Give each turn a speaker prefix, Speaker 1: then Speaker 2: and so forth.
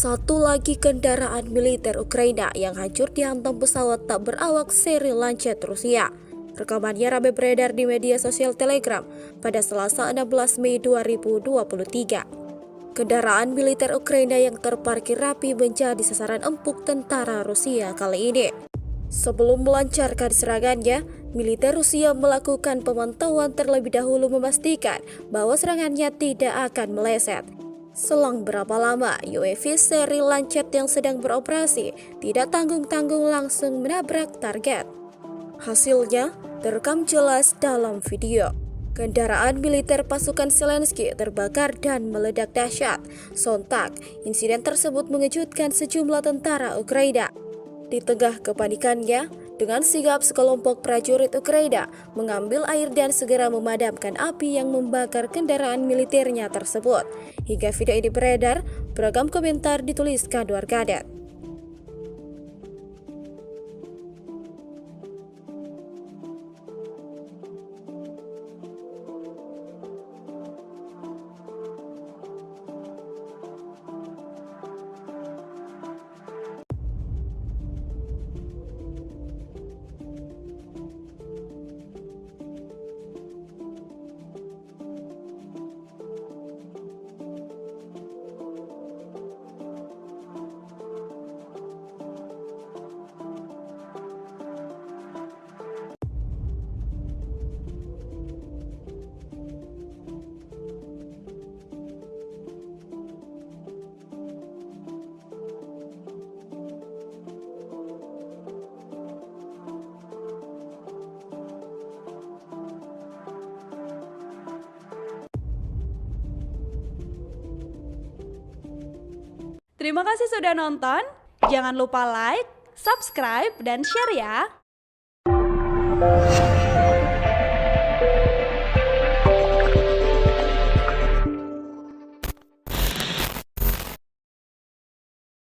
Speaker 1: Satu lagi kendaraan militer Ukraina yang hancur dihantam pesawat tak berawak seri Lancet Rusia. Rekamannya ramai beredar di media sosial Telegram pada Selasa 16 Mei 2023. Kendaraan militer Ukraina yang terparkir rapi menjadi sasaran empuk tentara Rusia kali ini. Sebelum melancarkan serangannya, militer Rusia melakukan pemantauan terlebih dahulu memastikan bahwa serangannya tidak akan meleset. Selang berapa lama, UAV seri Lancet yang sedang beroperasi tidak tanggung-tanggung langsung menabrak target. Hasilnya terekam jelas dalam video. Kendaraan militer pasukan Zelensky terbakar dan meledak dahsyat. Sontak, insiden tersebut mengejutkan sejumlah tentara Ukraina. Di tengah kepanikannya, dengan sigap sekelompok prajurit Ukraina mengambil air dan segera memadamkan api yang membakar kendaraan militernya tersebut. Hingga video ini beredar, beragam komentar dituliskan warganet.
Speaker 2: Terima kasih sudah nonton. Jangan lupa like, subscribe, dan share ya.